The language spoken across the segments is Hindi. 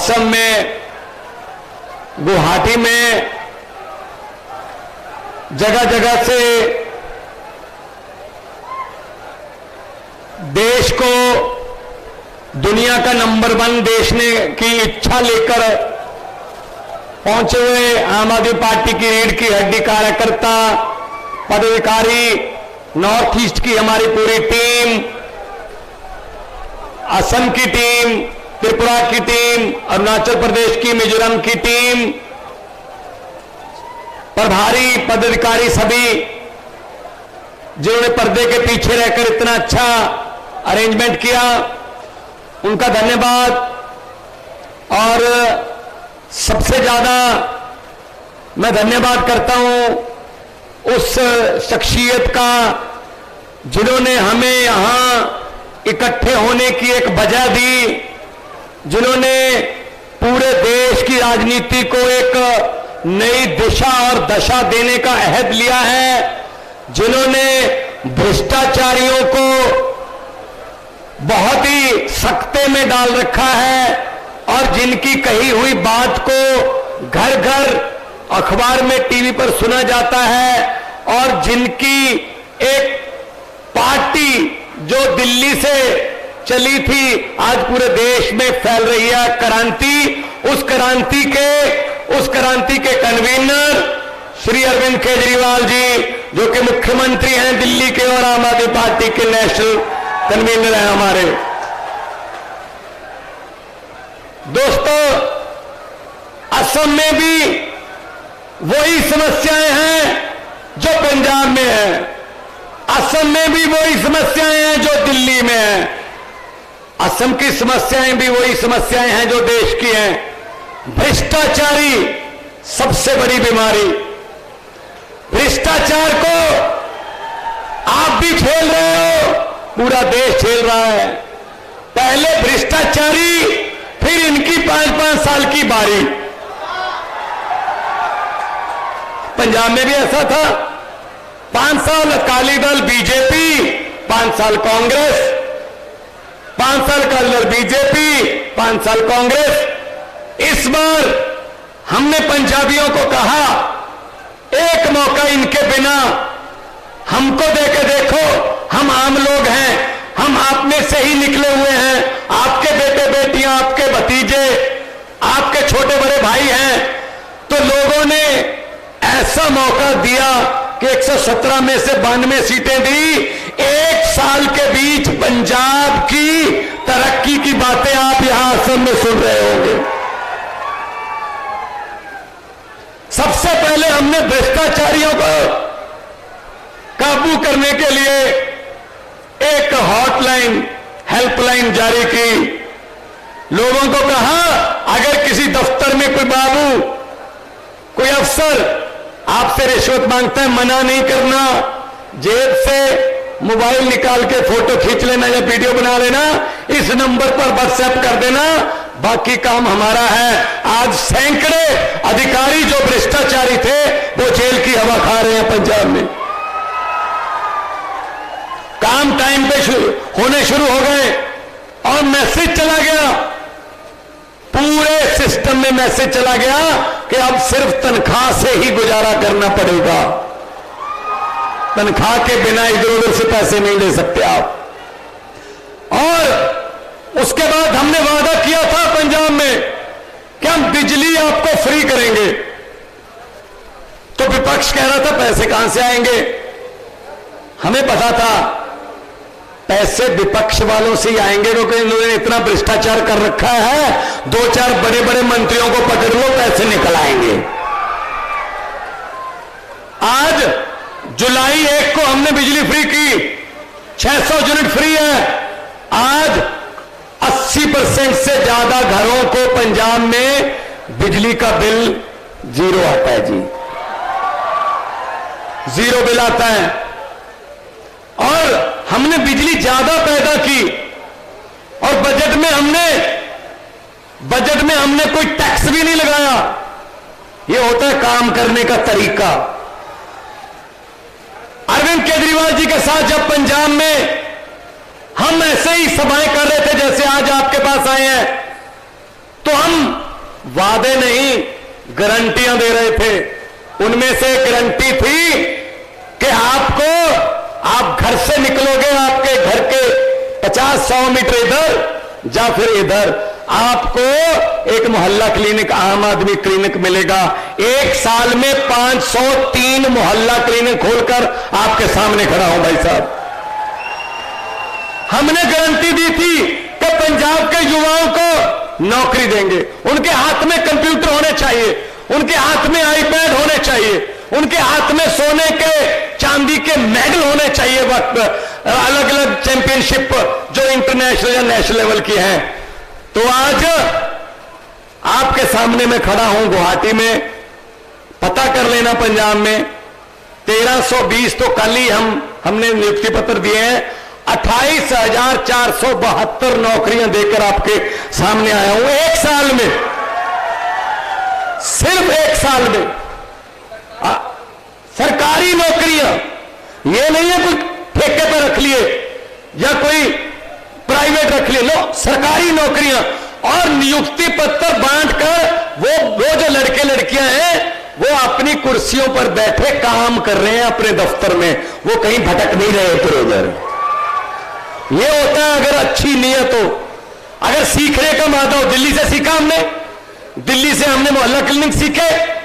असम में, गुवाहाटी में जगह जगह से देश को दुनिया का नंबर 1 देश ने की इच्छा लेकर पहुंचे हुए आम आदमी पार्टी की रीढ़ की हड्डी कार्यकर्ता, पदाधिकारी, नॉर्थ ईस्ट की हमारी पूरी टीम, असम की टीम, त्रिपुरा की टीम, अरुणाचल प्रदेश की, मिजोरम की टीम, प्रभारी पदाधिकारी सभी जिन्होंने पर्दे के पीछे रहकर इतना अच्छा अरेंजमेंट किया, उनका धन्यवाद। और सबसे ज्यादा मैं धन्यवाद करता हूं उस शख्सियत का जिन्होंने हमें यहां इकट्ठे होने की एक वजह दी, जिन्होंने पूरे देश की राजनीति को एक नई दिशा और दशा देने का अहद लिया है, जिन्होंने भ्रष्टाचारियों को बहुत ही सख्ते में डाल रखा है और जिनकी कही हुई बात को घर घर अखबार में, टीवी पर सुना जाता है, और जिनकी एक पार्टी जो दिल्ली से चली थी आज पूरे देश में फैल रही है क्रांति, उस क्रांति के कन्वीनर श्री अरविंद केजरीवाल जी, जो कि मुख्यमंत्री हैं दिल्ली के और आम आदमी पार्टी के नेशनल कन्वीनर हैं हमारे। दोस्तों, असम में भी वही समस्याएं हैं जो पंजाब में हैं, असम में भी वही समस्याएं हैं जो दिल्ली में हैं, असम की समस्याएं भी वही समस्याएं हैं जो देश की हैं। भ्रष्टाचारी सबसे बड़ी बीमारी, भ्रष्टाचार को आप भी झेल रहे हो, पूरा देश झेल रहा है। पहले भ्रष्टाचारी, फिर इनकी 5-5 साल की बारी। पंजाब में भी ऐसा था, 5 साल अकाली दल बीजेपी, 5 साल कांग्रेस, 5 साल अकाली दल बीजेपी, 5 साल कांग्रेस। इस बार हमने पंजाबियों को कहा, एक मौका इनके बिना हमको देके देखो, हम आम लोग हैं, हम आप में से ही निकले हुए हैं, आपके बेटे बेटियां, आपके भतीजे, आपके छोटे बड़े भाई हैं। तो लोगों ने ऐसा मौका दिया कि 117 में से 92 सीटें दी। 1 साल के बीच पंजाब की तरक्की की बातें आप यहां असम में सुन रहे होंगे। सबसे पहले हमने भ्रष्टाचारियों को काबू करने के लिए एक हॉटलाइन, हेल्पलाइन जारी की। लोगों को कहा, अगर किसी दफ्तर में कोई बाबू, कोई अफसर आपसे रिश्वत मांगता है, मना नहीं करना, जेब से मोबाइल निकाल के फोटो खींच लेना या वीडियो बना लेना, इस नंबर पर व्हाट्सएप कर देना, बाकी काम हमारा है। आज सैकड़े अधिकारी जो भ्रष्टाचारी थे वो जेल की हवा खा रहे हैं पंजाब में। काम टाइम पे होने शुरू हो गए और मैसेज चला गया, पूरे सिस्टम में मैसेज चला गया कि अब सिर्फ तनख्वाह से ही गुजारा करना पड़ेगा, तनख्वाह के बिना इधर उधर से पैसे नहीं ले सकते आप। और उसके बाद हमने वादा किया था पंजाब में कि हम बिजली आपको फ्री करेंगे, तो विपक्ष कह रहा था पैसे कहां से आएंगे। हमें पता था पैसे विपक्ष वालों से ही आएंगे, क्योंकि इन्होंने इतना भ्रष्टाचार कर रखा है, 2-4 बड़े बड़े मंत्रियों को पकड़ लो, पैसे निकल आएंगे। आज जुलाई 1 को हमने बिजली फ्री की, 600 यूनिट फ्री है। आज 80% से ज्यादा घरों को पंजाब में बिजली का बिल 0 आता है जी, 0 बिल आता है। और हमने बिजली ज्यादा पैदा की और बजट में हमने कोई टैक्स भी नहीं लगाया। यह होता है काम करने का तरीका। अरविंद केजरीवाल जी के साथ जब पंजाब में हम ऐसे ही सभाएं कर रहे थे जैसे आज आपके पास आए हैं, तो हम वादे नहीं गारंटियां दे रहे थे। उनमें से गारंटी थी कि आप घर से निकलोगे, आपके घर के 50-100 मीटर इधर या फिर इधर आपको एक मोहल्ला क्लिनिक, आम आदमी क्लिनिक मिलेगा। 1 साल में 503 मोहल्ला क्लिनिक खोलकर आपके सामने खड़ा हूं भाई साहब। हमने गारंटी दी थी कि पंजाब के युवाओं को नौकरी देंगे। उनके हाथ में कंप्यूटर होने चाहिए, उनके हाथ में आईपैड होने चाहिए, उनके हाथ में सोने के चांदी के मेडल होने चाहिए। वक्त अलग अलग चैंपियनशिप जो इंटरनेशनल या नेशनल लेवल की है। तो आज आपके सामने मैं खड़ा हूं गुवाहाटी में, पता कर लेना पंजाब में 1320 तो कल ही हमने नियुक्ति पत्र दिए हैं। 28,472 नौकरियां देकर आपके सामने आया हूं 1 साल में, सिर्फ 1 साल में। सरकारी नौकरियां, ये नहीं है कोई ठेके पर रख लिए या कोई प्राइवेट रख लिए, लो, सरकारी नौकरियां। और नियुक्ति पत्र बांटकर वो जो लड़के लड़कियां हैं वो अपनी कुर्सियों पर बैठे काम कर रहे हैं अपने दफ्तर में, वो कहीं भटक नहीं रहे इधर उधर। ये होता है अगर अच्छी नीयत हो, अगर सीखने का मादा हो। दिल्ली से सीखा हमने, दिल्ली से हमने मोहल्ला क्लिनिक सीखे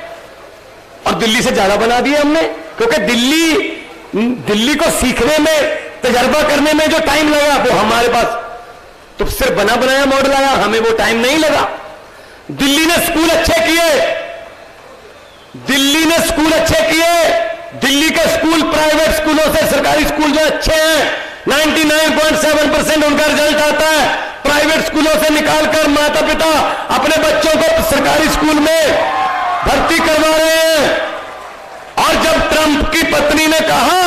और दिल्ली से ज्यादा बना दिया हमने, क्योंकि दिल्ली को सीखने में, तजर्बा करने में जो टाइम लगा वो हमारे पास तो सिर्फ बना बनाया मॉडल आया, हमें वो टाइम नहीं लगा। दिल्ली ने स्कूल अच्छे किए, दिल्ली ने स्कूल अच्छे किए। दिल्ली के स्कूल प्राइवेट स्कूलों से सरकारी स्कूल जो अच्छे हैं 99.7% उनका रिजल्ट आता है। प्राइवेट स्कूलों से निकालकर माता पिता अपने बच्चों को सरकारी स्कूल में भर्ती करवा रहे हैं। और जब ट्रंप की पत्नी ने कहा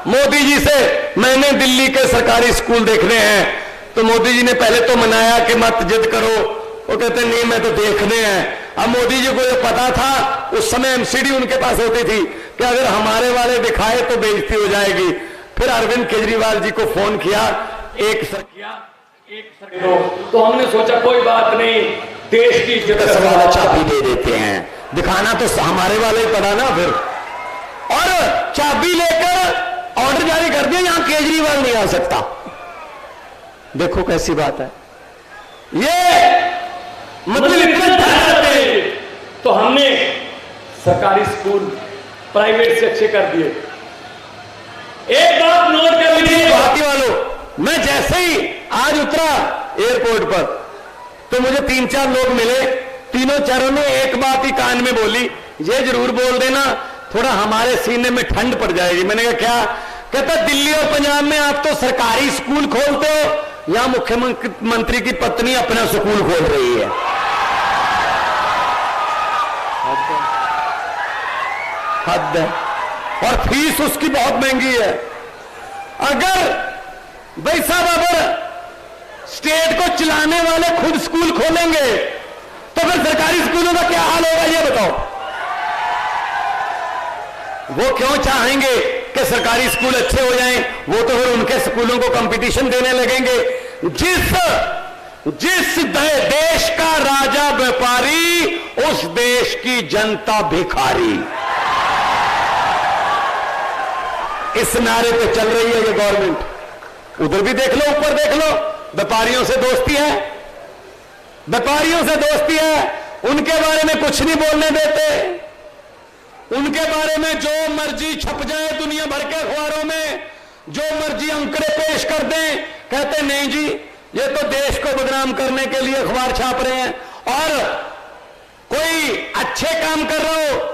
मोदी जी से मैंने दिल्ली के सरकारी स्कूल देखने हैं, तो मोदी जी ने पहले तो मनाया कि मत जिद करो, वो कहते नहीं मैं तो देखने हैं। अब मोदी जी को ये पता था, उस समय एमसीडी उनके पास होती थी कि अगर हमारे वाले दिखाए तो बेइज्जती हो जाएगी। फिर अरविंद केजरीवाल जी को फोन किया, एक सर तो हमने सोचा कोई बात नहीं, देश की इज्जत सवाल चाबी दे देते हैं, दिखाना तो हमारे वाले ही पड़ा ना। फिर और चाबी लेकर ऑर्डर जारी कर दिया, यहां केजरीवाल नहीं आ सकता। देखो कैसी बात है ये, मतलब इतने तो हमने सरकारी स्कूल प्राइवेट से अच्छे कर दिए। एक बात नोट कर लीजिए गुवाहाटी वालों, मैं जैसे ही आज उतरा एयरपोर्ट पर तो मुझे 3-4 लोग मिले, तीनों चारों ने एक बात ही कान में बोली, ये जरूर बोल देना थोड़ा हमारे सीने में ठंड पड़ जाएगी। मैंने कहा क्या? कहता दिल्ली और पंजाब में आप तो सरकारी स्कूल खोलते हो, यहां मुख्यमंत्री की पत्नी अपना स्कूल खोल रही है। हद है। और फीस उसकी बहुत महंगी है। अगर भाई साहब अगर स्टेट को चलाने वाले खुद स्कूल खोलेंगे तो फिर सरकारी स्कूलों का क्या हाल होगा ये बताओ। वो क्यों चाहेंगे कि सरकारी स्कूल अच्छे हो जाएं? वो तो फिर उनके स्कूलों को कंपटीशन देने लगेंगे। जिस देश का राजा व्यापारी, उस देश की जनता भिखारी। इस नारे पे चल रही है ये गवर्नमेंट। उधर भी देख लो, ऊपर देख लो, व्यापारियों से दोस्ती है, व्यापारियों से दोस्ती है। उनके बारे में कुछ नहीं बोलने देते, उनके बारे में जो मर्जी छप जाए दुनिया भर के अखबारों में, जो मर्जी अंकड़े पेश कर दें, कहते नहीं जी ये तो देश को बदनाम करने के लिए अखबार छाप रहे हैं। और कोई अच्छे काम कर रहा हो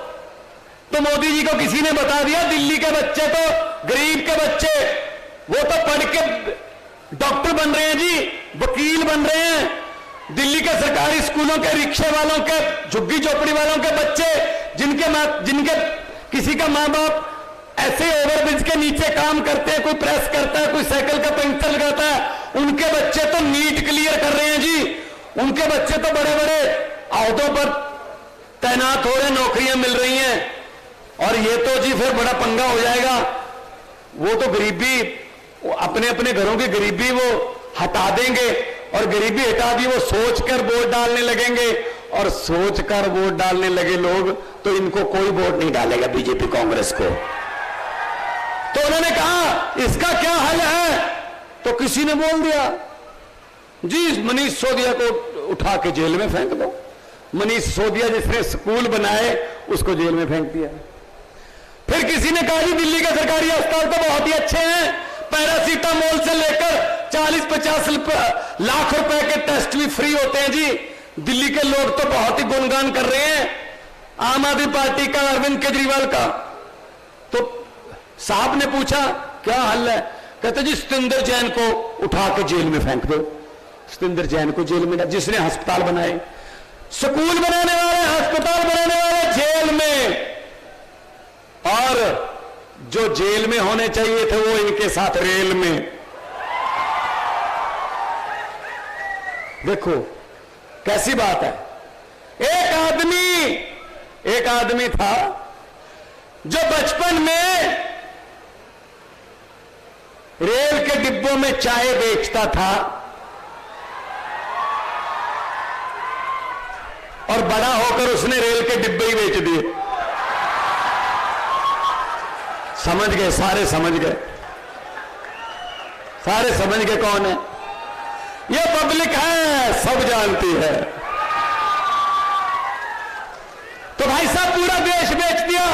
तो मोदी जी को किसी ने बता दिया दिल्ली के बच्चे तो, गरीब के बच्चे वो तो पढ़ के डॉक्टर बन रहे हैं जी, वकील बन रहे हैं। दिल्ली के सरकारी स्कूलों के रिक्शे वालों के, झुग्गी झोपड़ी वालों के बच्चे जिनके किसी का माँ बाप ऐसे ओवरब्रिज के नीचे काम करते हैं, कोई प्रेस करता है, कोई साइकिल का पंक्चर लगाता है, उनके बच्चे तो नीट क्लियर कर रहे हैं जी। उनके बच्चे तो बड़े बड़े अहदों पर तैनात हो रहे, नौकरियां मिल रही हैं। और ये तो जी फिर बड़ा पंगा हो जाएगा। वो तो गरीबी, अपने अपने घरों की गरीबी वो हटा देंगे और गरीबी हटा दी, वो सोचकर वोट डालने लगेंगे, और सोचकर वोट डालने लगे लोग तो इनको कोई वोट नहीं डालेगा बीजेपी कांग्रेस को। तो उन्होंने कहा इसका क्या हल है, तो किसी ने बोल दिया जी मनीष सिसोदिया को उठा के जेल में फेंक दो। मनीष सिसोदिया जिसने स्कूल बनाए उसको जेल में फेंक दिया। फिर किसी ने कहा जी दिल्ली के सरकारी अस्पताल तो बहुत ही अच्छे हैं, पैरासीटामोल से लेकर 40-50 लाख रुपए के टेस्ट भी फ्री होते हैं जी। दिल्ली के लोग तो बहुत ही गुणगान कर रहे हैं आम आदमी पार्टी का, अरविंद केजरीवाल का। तो साहब ने पूछा क्या हल है, कहते जी सतिंदर जैन को उठा के जेल में फेंक दो। सतिंदर जैन को जेल में, जिसने अस्पताल बनाए, स्कूल बनाने वाले, अस्पताल बनाने वाले जेल में, और जो जेल में होने चाहिए थे वो इनके साथ रेल में। देखो कैसी बात है। एक आदमी था जो बचपन में रेल के डिब्बों में चाय बेचता था, और बड़ा होकर उसने रेल के डिब्बे ही बेच दिए। समझ गए, सारे समझ गए, सारे समझ गए कौन है। ये पब्लिक है, सब जानती है। तो भाई साहब पूरा देश बेच दिया,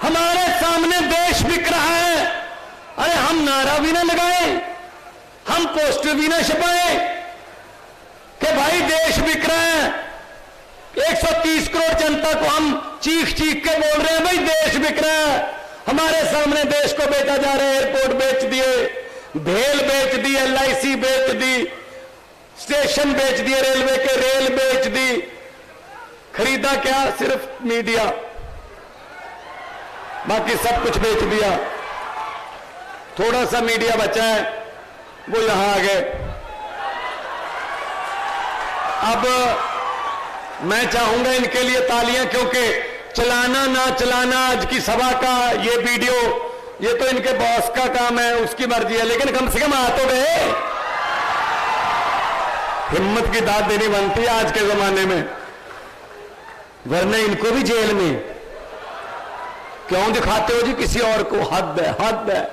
हमारे सामने देश बिक रहा है। अरे हम नारा भी ना लगाए, हम पोस्टर भी ना छपाए कि भाई देश बिक रहा है। 130 करोड़ जनता को हम चीख चीख के बोल रहे हैं भाई देश बिक रहा है। हमारे सामने देश को बेचा जा रहा है। एयरपोर्ट बेच दिए, भेल बेच दी, LIC बेच दी, स्टेशन बेच दिए रेलवे के, रेल बेच दी। खरीदा क्या? सिर्फ मीडिया, बाकी सब कुछ बेच दिया। थोड़ा सा मीडिया बचा है, वो यहां आ गए। अब मैं चाहूंगा इनके लिए तालियां, क्योंकि चलाना ना चलाना आज की सभा का ये वीडियो, ये तो इनके बॉस का काम है, उसकी मर्जी है, लेकिन कम से कम आ तो गए। हिम्मत की दाद देनी बनती है आज के जमाने में, वरना इनको भी जेल में क्यों दिखाते हो जी किसी और को? हद है, हद है।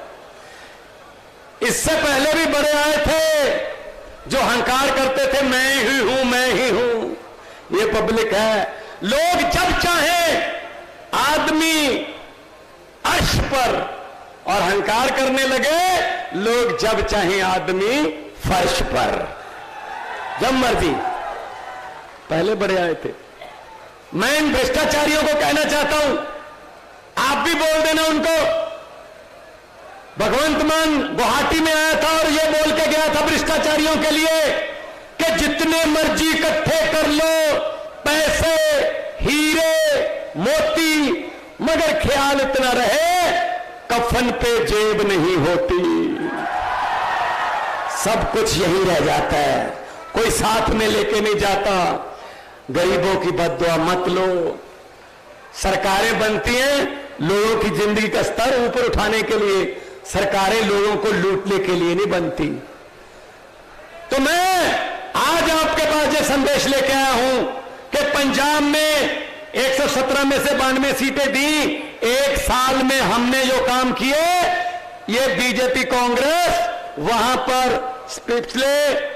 इससे पहले भी बड़े आए थे जो हंकार करते थे मैं ही हूं, मैं ही हूं। ये पब्लिक है। लोग जब चाहे आदमी अर्श पर और हंकार करने लगे, लोग जब चाहे आदमी फर्श पर, जब मर्जी। पहले बड़े आए थे। मैं इन भ्रष्टाचारियों को कहना चाहता हूं, आप भी बोल देना उनको। भगवंत मान गुवाहाटी में आया था और ये बोल के गया था भ्रष्टाचारियों के लिए कि जितने मर्जी इकट्ठे कर लो पैसे, हीरे, मोती, मगर ख्याल इतना रहे कफन पे जेब नहीं होती। सब कुछ यही रह जाता है, कोई साथ में लेके नहीं जाता। गरीबों की बद्दुआ मत लो। सरकारें बनती हैं लोगों की जिंदगी का स्तर ऊपर उठाने के लिए, सरकारें लोगों को लूटने के लिए नहीं बनती। तो मैं आज आपके पास ये संदेश लेके आया हूं कि पंजाब में 117 में से 92 सीटें दी। एक साल में हमने जो काम किए, ये बीजेपी कांग्रेस वहां पर पिछले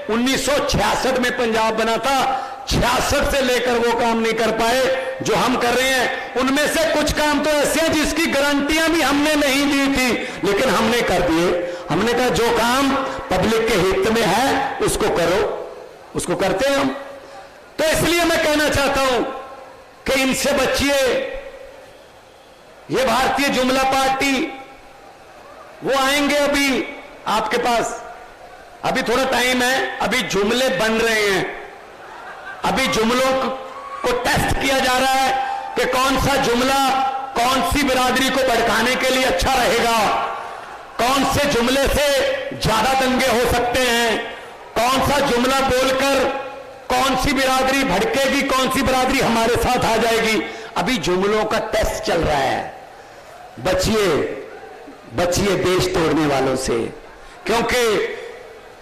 1966 में पंजाब बना था, 66 से लेकर वो काम नहीं कर पाए जो हम कर रहे हैं। उनमें से कुछ काम तो ऐसे हैं जिसकी गारंटियां भी हमने नहीं दी थी, लेकिन हमने कर दिए। हमने कहा जो काम पब्लिक के हित में है उसको करो, उसको करते हैं हम। तो इसलिए मैं कहना चाहता हूं कि इनसे बचिए। ये भारतीय जुमला पार्टी, वो आएंगे अभी आपके पास, अभी थोड़ा टाइम है, अभी जुमले बन रहे हैं। अभी जुमलों को टेस्ट किया जा रहा है कि कौन सा जुमला कौन सी बिरादरी को भड़काने के लिए अच्छा रहेगा, कौन से जुमले से ज्यादा दंगे हो सकते हैं, कौन सा जुमला बोलकर कौन सी बिरादरी भड़केगी, कौन सी बिरादरी हमारे साथ आ जाएगी। अभी जुमलों का टेस्ट चल रहा है। बचिए, बचिए देश तोड़ने वालों से, क्योंकि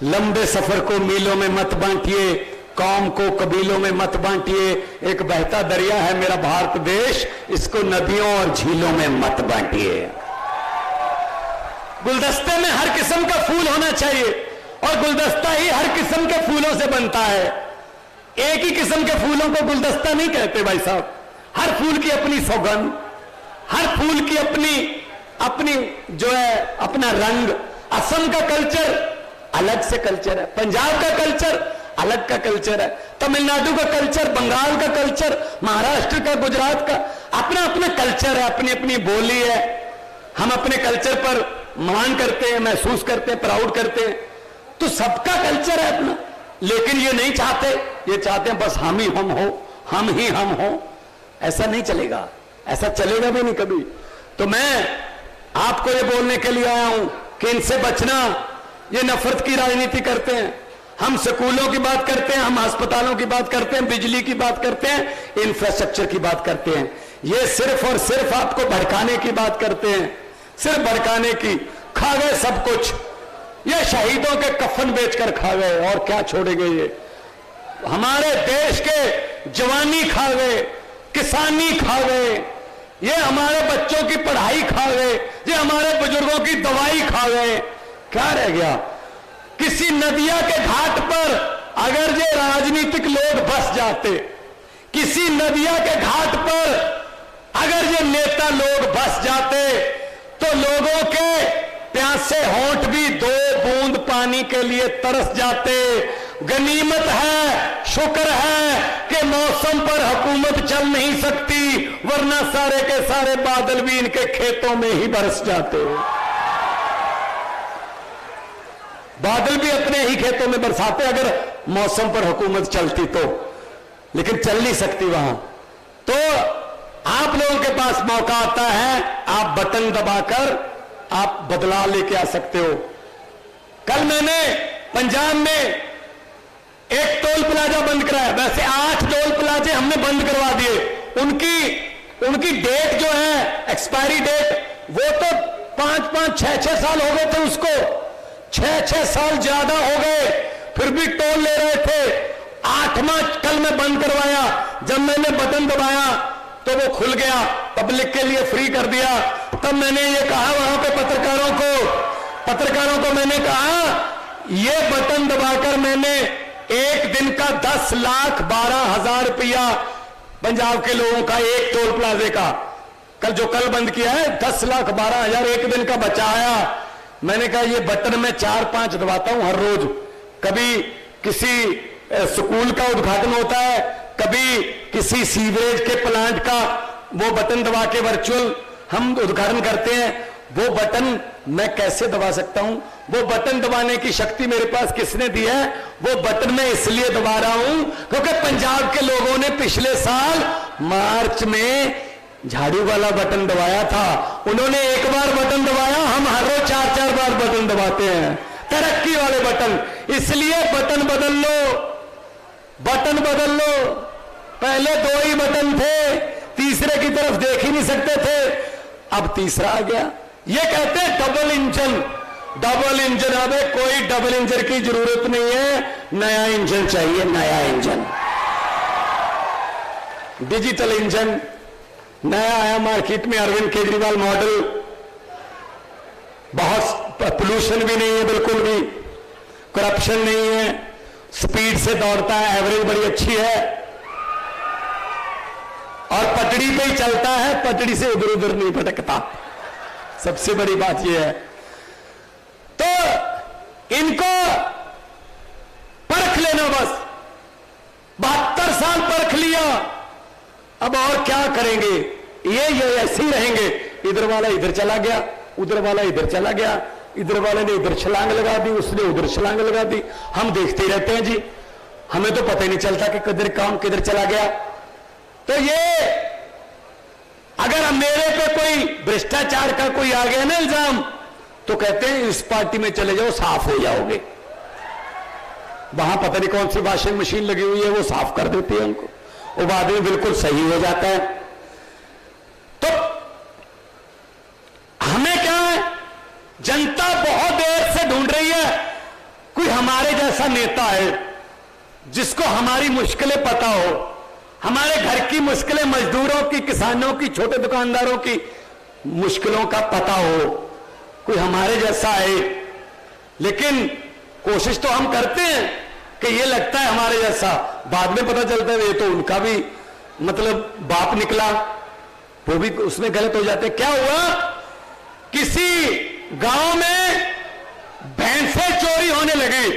लंबे सफर को मीलों में मत बांटिए, कौम को कबीलों में मत बांटिए। एक बहता दरिया है मेरा भारत देश, इसको नदियों और झीलों में मत बांटिए। गुलदस्ते में हर किस्म का फूल होना चाहिए और गुलदस्ता ही हर किस्म के फूलों से बनता है। एक ही किस्म के फूलों को गुलदस्ता नहीं कहते भाई साहब। हर फूल की अपनी सौगंध, हर फूल की अपनी जो है अपना रंग। असम का कल्चर अलग से कल्चर है, पंजाब का कल्चर अलग का कल्चर है, तमिलनाडु का कल्चर, बंगाल का कल्चर, महाराष्ट्र का, गुजरात का अपना अपना कल्चर है, अपनी अपनी बोली है। हम अपने कल्चर पर मान करते हैं, महसूस करते हैं, प्राउड करते हैं, तो सबका कल्चर है अपना। लेकिन ये नहीं चाहते, ये चाहते हैं बस हम ही हम हो, हम ही हम हो। ऐसा नहीं चलेगा, ऐसा चलेगा भी नहीं कभी। तो मैं आपको ये बोलने के लिए आया हूं कि इनसे बचना। ये नफरत की राजनीति करते हैं। हम स्कूलों की बात करते हैं, हम अस्पतालों की बात करते हैं, बिजली की बात करते हैं, इंफ्रास्ट्रक्चर की बात करते हैं। ये सिर्फ और सिर्फ आपको भड़काने की बात करते हैं, सिर्फ भड़काने की। खा गए सब कुछ, ये शहीदों के कफन बेचकर खा गए और क्या छोड़ेंगे। ये हमारे देश के जवानी खा गए, किसानी खा गए, ये हमारे बच्चों की पढ़ाई खा गए, ये हमारे बुजुर्गों की दवाई खा गए। क्या रह गया? किसी नदिया के घाट पर अगर ये राजनीतिक लोग बस जाते, किसी नदिया के घाट पर अगर ये नेता लोग बस जाते, तो लोगों के प्यासे होंठ भी 2 बूंद पानी के लिए तरस जाते। गनीमत है, शुक्र है कि मौसम पर हुकूमत चल नहीं सकती, वरना सारे के सारे बादल भी इनके खेतों में ही बरस जाते। बादल भी अपने ही खेतों में बरसाते अगर मौसम पर हुकूमत चलती तो, लेकिन चल नहीं सकती वहां। तो आप लोगों के पास मौका आता है, आप बटन दबाकर आप बदलाव लेके आ सकते हो। कल मैंने पंजाब में एक टोल प्लाजा बंद कराया, वैसे 8 टोल प्लाजे हमने बंद करवा दिए। उनकी डेट जो है एक्सपायरी डेट, वो तो 5-5, 6-6 साल हो गए थे उसको, 6-6 साल ज्यादा हो गए, फिर भी टोल ले रहे थे। 8वां कल मैं बंद करवाया। जब मैंने बटन दबाया तो वो खुल गया, पब्लिक के लिए फ्री कर दिया। तब मैंने ये कहा वहां पे पत्रकारों को मैंने कहा, ये बटन दबाकर मैंने एक दिन का 10,12,000 रुपया पंजाब के लोगों का एक टोल प्लाजे का कल बंद किया है, 10,12,000 एक दिन का बचाया। मैंने कहा ये बटन मैं 4-5 दबाता हूं हर रोज। कभी किसी स्कूल का उद्घाटन होता है, कभी किसी सीवरेज के प्लांट का वो बटन दबा के वर्चुअल हम उद्घाटन करते हैं। वो बटन मैं कैसे दबा सकता हूं? वो बटन दबाने की शक्ति मेरे पास किसने दी है? वो बटन मैं इसलिए दबा रहा हूं क्योंकि पंजाब के लोगों ने पिछले साल मार्च में झाड़ू वाला बटन दबाया था। उन्होंने एक बार बटन दबाया, हम हर रोज 4-4 बार बटन दबाते हैं, तरक्की वाले बटन। इसलिए बटन बदल लो। पहले 2 ही बटन थे, तीसरे की तरफ देख ही नहीं सकते थे, अब तीसरा आ गया। ये कहते हैं डबल इंजन। अबे कोई डबल इंजन की जरूरत नहीं है, नया इंजन चाहिए, नया इंजन, डिजिटल इंजन नया आया मार्केट में, अरविंद केजरीवाल मॉडल। बहुत पोल्यूशन भी नहीं है, बिल्कुल भी करप्शन नहीं है, स्पीड से दौड़ता है, एवरेज बड़ी अच्छी है और पटड़ी पे ही चलता है, पटड़ी से इधर उधर नहीं भटकता। सबसे बड़ी बात यह है। तो इनको परख लेना बस, 72 साल परख लिया, अब और क्या करेंगे? ये ऐसे ही रहेंगे। इधर वाला इधर चला गया, उधर वाला इधर चला गया, इधर वाले ने इधर छलांग लगा दी, उसने उधर छलांग लगा दी। हम देखते ही रहते हैं जी, हमें तो पता ही नहीं चलता कि किधर काम किधर चला गया। तो ये अगर मेरे पे कोई भ्रष्टाचार का कोई आ गया ना इल्जाम, तो कहते हैं इस पार्टी में चले जाओ, साफ हो जाओगे। वहां पता नहीं कौन सी वॉशिंग मशीन लगी हुई है, वो साफ कर देती है उनको, वो बाद में बिल्कुल सही हो जाता है। तो हमें क्या है, जनता बहुत देर से ढूंढ रही है कोई हमारे हमारे जैसा नेता है जिसको हमारी मुश्किलें पता हो, हमारे घर की मुश्किलें, मजदूरों की, किसानों की, छोटे दुकानदारों की मुश्किलों का पता हो, कोई हमारे जैसा है। लेकिन कोशिश तो हम करते हैं कि ये लगता है हमारे जैसा, बाद में पता चलता है ये तो उनका भी मतलब बाप निकला, वो भी उसमें गलत हो जाते। क्या हुआ, किसी गांव में भैंसें चोरी होने लगे,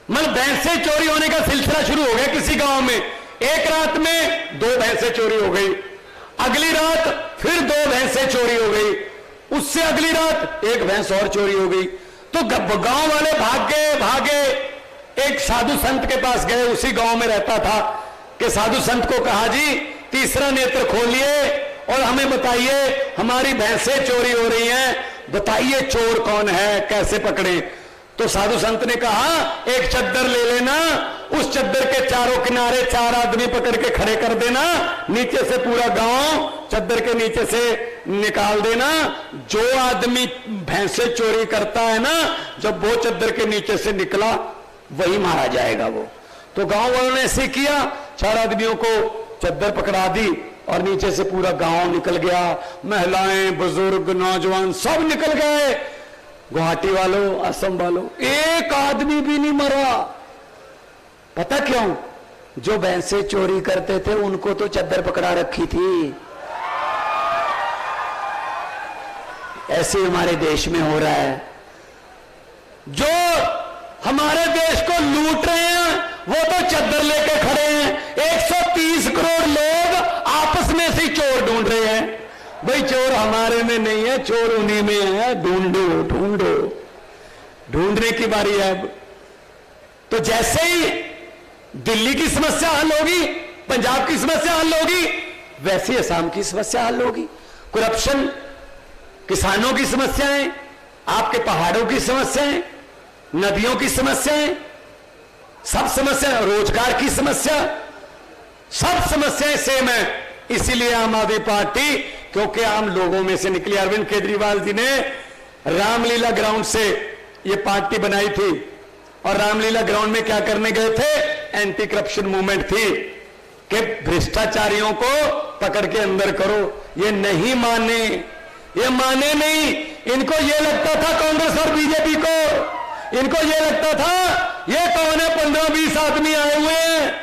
मतलब भैंसें चोरी होने का सिलसिला शुरू हो गया किसी गांव में। एक रात में 2 भैंसें चोरी हो गई, अगली रात फिर 2 भैंसें चोरी हो गई, उससे अगली रात 1 भैंस और चोरी हो गई। तो गांव वाले भागे एक साधु संत के पास गए, उसी गांव में रहता था, कि साधु संत को कहा जी तीसरा नेत्र खोलिए और हमें बताइए हमारी भैंसें चोरी हो रही हैं, बताइए चोर कौन है, कैसे पकड़े। तो साधु संत ने कहा एक चद्दर ले लेना, उस चद्दर के चारों किनारे 4 आदमी पकड़ के खड़े कर देना, नीचे से पूरा गांव चद्दर के नीचे से निकाल देना, जो आदमी भैंसे चोरी करता है ना, जब वो चद्दर के नीचे से निकला वही मारा जाएगा वो। तो गांव वालों ने ऐसे किया, 4 आदमियों को चद्दर पकड़ा दी और नीचे से पूरा गांव निकल गया, महिलाएं, बुजुर्ग, नौजवान सब निकल गए। गुवाहाटी वालों, असम वालों, एक आदमी भी नहीं मरा। पता क्यों? जो भैंसे चोरी करते थे उनको तो चद्दर पकड़ा रखी थी। ऐसे हमारे देश में हो रहा है, जो हमारे देश को लूट रहे हैं वो तो चद्दर लेके खड़े हैं। 130 करोड़ लोग आपस में से चोर ढूंढ रहे हैं। भाई चोर हमारे में नहीं है, चोर उन्हीं में है, ढूंढो ढूंढो, ढूंढने की बारी है अब। तो जैसे ही दिल्ली की समस्या हल होगी, पंजाब की समस्या हल होगी, वैसे असम की समस्या हल होगी। करप्शन, किसानों की समस्याएं, आपके पहाड़ों की समस्याएं, नदियों की समस्याएं, सब समस्या, रोजगार की समस्या, सब समस्याएं सेम है। इसीलिए आम आदमी पार्टी, क्योंकि आम लोगों में से निकली, अरविंद केजरीवाल जी ने रामलीला ग्राउंड से ये पार्टी बनाई थी। और रामलीला ग्राउंड में क्या करने गए थे? एंटी करप्शन मूवमेंट थी कि भ्रष्टाचारियों को पकड़ के अंदर करो। ये नहीं माने, ये माने नहीं। इनको ये लगता था कांग्रेस और बीजेपी को, इनको ये लगता था ये कौन है, 15-20 आदमी आए हुए हैं,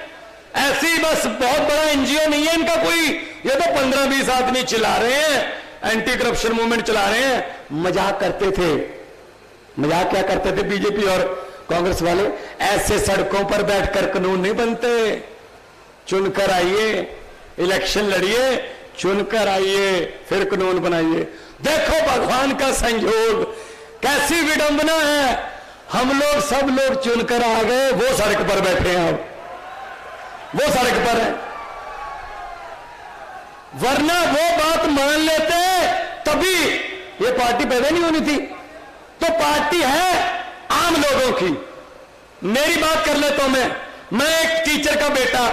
ऐसी बस बहुत बड़ा एनजीओ नहीं है इनका कोई, ये तो 15-20 आदमी चला रहे हैं, एंटी करप्शन मूवमेंट चला रहे हैं। मजाक करते थे। मजाक क्या करते थे बीजेपी और कांग्रेस वाले? ऐसे सड़कों पर बैठकर कानून नहीं बनते, चुनकर आइए, इलेक्शन लड़िए, चुनकर आइए, फिर कानून बनाइए। देखो भगवान का संयोग, कैसी विडंबना है। हम लोग सब लोग चुनकर आ गए, वो सड़क पर बैठे हैं, अब वो सड़क पर है। वरना वो बात मान लेते तभी ये पार्टी पैदा नहीं होनी थी। तो पार्टी है आम लोगों की। मेरी बात कर लेता हूं मैं एक टीचर का बेटा,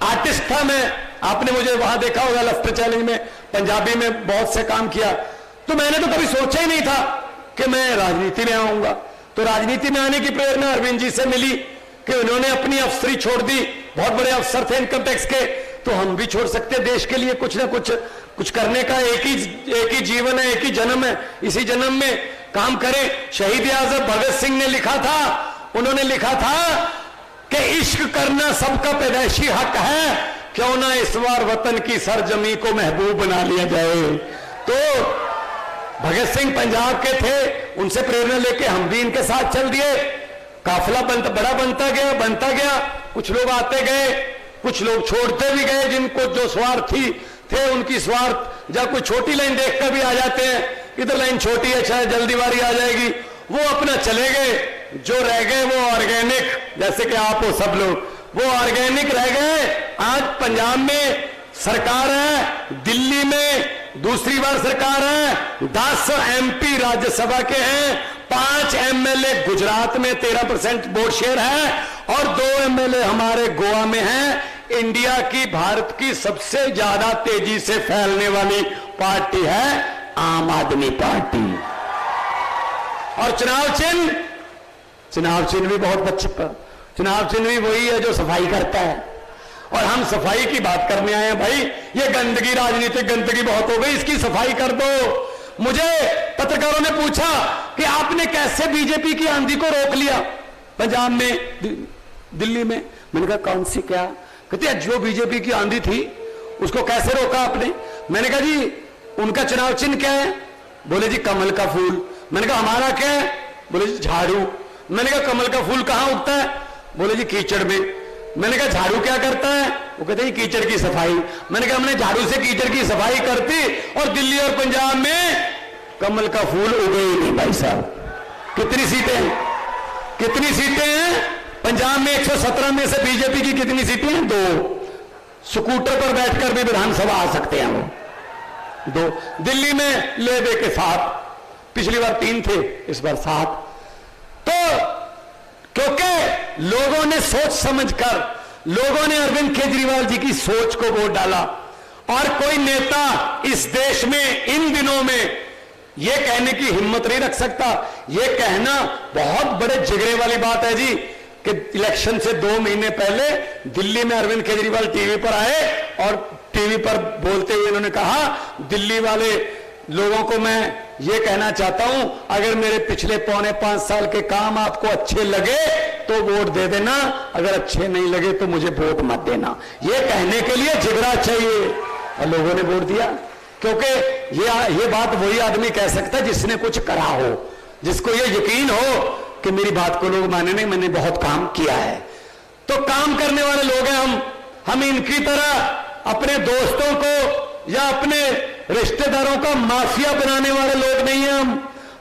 आर्टिस्ट था मैं, आपने मुझे वहां देखा होगा लफ्ट चैलेंज में, पंजाबी में बहुत से काम किया। तो मैंने तो कभी सोचा ही नहीं था कि मैं राजनीति में आऊंगा। तो राजनीति में आने की प्रेरणा अरविंद जी से मिली कि उन्होंने अपनी अफसरी छोड़ दी, बहुत बड़े अफसर थे इनकम टैक्स के। तो हम भी छोड़ सकते, देश के लिए कुछ ना कुछ करने का एक ही जीवन है, एक ही जन्म है, इसी जन्म में काम करें। शहीद आजम भगत सिंह ने लिखा था, उन्होंने लिखा था कि इश्क करना सबका पैदाइशी हक है, क्यों ना इस बार वतन की सरजमी को महबूब बना लिया जाए। तो भगत सिंह पंजाब के थे, उनसे प्रेरणा लेके हम भी इनके साथ चल दिए। काफिला बड़ा बनता गया। कुछ लोग आते गए, कुछ लोग छोड़ते भी गए, जिनको जो स्वार्थी थे उनकी स्वार्थ, जब कोई छोटी लाइन देखकर भी आ जाते हैं, इधर लाइन छोटी है, शायद जल्दी बारी आ जाएगी, वो अपना चले गए। जो रह गए वो ऑर्गेनिक, जैसे कि आप हो सब लोग, वो ऑर्गेनिक रह गए। आज पंजाब में सरकार है, दिल्ली में दूसरी बार सरकार है, 10 एमपी राज्यसभा के हैं, 5 एमएलए गुजरात में 13% वोट शेयर है और 2 एमएलए हमारे गोवा में हैं। इंडिया की, भारत की सबसे ज्यादा तेजी से फैलने वाली पार्टी है आम आदमी पार्टी। और चुनाव चिन्ह चुनाव चिन्ह भी बहुत अच्छे, चुनाव चिन्ह भी वही है जो सफाई करता है। और हम सफाई की बात करने आए हैं भाई। ये गंदगी, राजनीतिक गंदगी बहुत हो गई, इसकी सफाई कर दो। मुझे पत्रकारों ने पूछा कि आपने कैसे बीजेपी की आंधी को रोक लिया पंजाब में, दिल्ली में। मैंने कहा कौन सी, क्या? कहते हैं जो बीजेपी की आंधी थी उसको कैसे रोका आपने? मैंने कहा जी उनका चुनाव चिन्ह क्या है? बोले जी कमल का फूल। मैंने कहा हमारा क्या है? बोले जी झाड़ू। मैंने कहा कमल का फूल कहां उगता है? बोले जी कीचड़ में। मैंने कहा झाड़ू क्या करता है? वो कहते हैं कीचड़ की सफाई। मैंने कहा हमने झाड़ू से कीचड़ की सफाई करती और दिल्ली और पंजाब में कमल का फूल उगे ही नहीं भाई साहब। कितनी सीटें, कितनी सीटें हैं पंजाब में? 117 में से बीजेपी की कितनी सीटें हैं? 2। स्कूटर पर बैठकर भी विधानसभा आ सकते हैं वो 2। दिल्ली में लेबे के 7, पिछली बार 3 थे, इस बार 7। तो क्योंकि लोगों ने सोच समझकर, लोगों ने अरविंद केजरीवाल जी की सोच को वोट डाला। और कोई नेता इस देश में इन दिनों में यह कहने की हिम्मत नहीं रख सकता। यह कहना बहुत बड़े जिगरे वाली बात है जी कि इलेक्शन से 2 महीने पहले दिल्ली में अरविंद केजरीवाल टीवी पर आए और टीवी पर बोलते हुए उन्होंने कहा दिल्ली वाले लोगों को मैं ये कहना चाहता हूं, अगर मेरे पिछले 4.25 साल के काम आपको अच्छे लगे तो वोट दे देना, अगर अच्छे नहीं लगे तो मुझे वोट मत देना। ये कहने के लिए जिगरा चाहिए और लोगों ने वोट दिया। क्योंकि ये बात वही आदमी कह सकता है जिसने कुछ करा हो, जिसको ये यकीन हो कि मेरी बात को लोग माने नहीं, मैंने बहुत काम किया है। तो काम करने वाले लोग हैं हम इनकी तरह अपने दोस्तों को या अपने रिश्तेदारों का माफिया बनाने वाले लोग नहीं हैं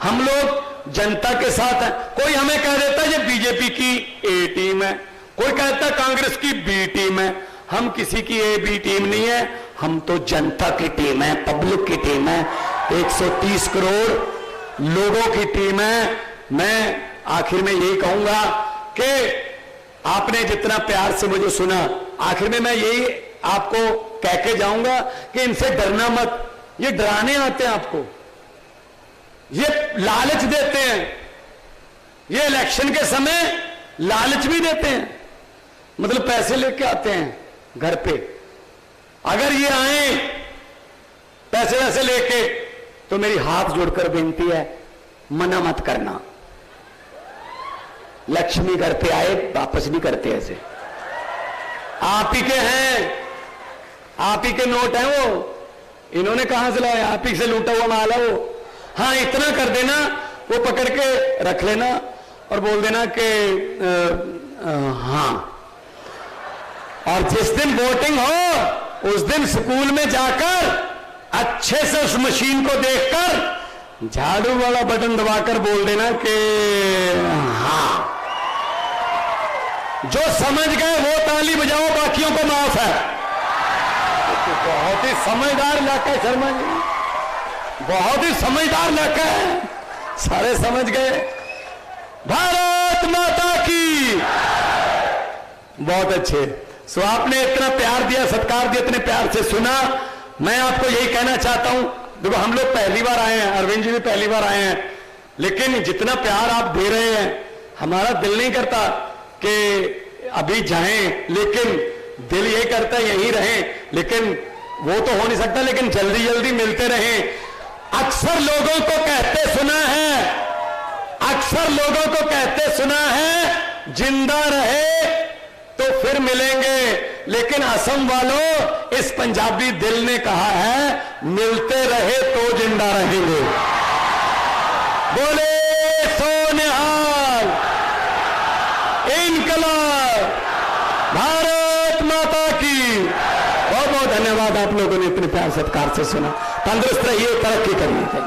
हम लोग जनता के साथ हैं। कोई हमें कह देता है ये बीजेपी की ए टीम है, कोई कहता है कांग्रेस की बी टीम है। हम किसी की ए बी टीम नहीं है, हम तो जनता की टीम है, पब्लिक की टीम है, 130 करोड़ लोगों की टीम है। मैं आखिर में यही कहूंगा कि आपने जितना प्यार से मुझे सुना, आखिर में मैं यही आपको कह के जाऊंगा कि इनसे डरना मत। ये डराने आते हैं आपको, ये लालच देते हैं, ये इलेक्शन के समय लालच भी देते हैं, मतलब पैसे लेके आते हैं घर पे। अगर ये आए पैसे वैसे लेके तो मेरी हाथ जोड़कर बेनती है मना मत करना। लक्ष्मी घर पे आए वापस नहीं करते ऐसे। आप ही के हैं, आप ही के नोट हैं वो, इन्होंने कहां से लाया? आप ही से लूटा हुआ माल है वो। हाँ इतना कर देना, वो पकड़ के रख लेना और बोल देना कि हाँ। और जिस दिन वोटिंग हो उस दिन स्कूल में जाकर अच्छे से उस मशीन को देखकर झाड़ू वाला बटन दबाकर बोल देना कि हाँ। जो समझ गए वो ताली बजाओ, बाकियों को माफ है। बहुत ही समझदार इलाका है शर्मा जी, बहुत ही समझदार इलाका है, सारे समझ गए। भारत माता की। बहुत अच्छे। सो आपने इतना प्यार दिया, सत्कार दिया, इतने प्यार से सुना। मैं आपको यही कहना चाहता हूं, देखो हम लोग पहली बार आए हैं, अरविंद जी भी पहली बार आए हैं, लेकिन जितना प्यार आप दे रहे हैं हमारा दिल नहीं करता कि अभी जाएं, लेकिन दिल यही करता है यहीं रहें, लेकिन वो तो हो नहीं सकता, लेकिन जल्दी जल्दी मिलते रहें। अक्सर लोगों को कहते सुना है, अक्सर लोगों को कहते सुना है जिंदा रहे तो फिर मिलेंगे, लेकिन असम वालों इस पंजाबी दिल ने कहा है मिलते रहे तो जिंदा रहेंगे। बोले सोनिहाल, इनकलाब, भारत माता की। बहुत बहुत धन्यवाद, आप लोगों ने इतने प्यार सत्कार से सुना। तंदुरुस्त रहिए, तरक्की करिए।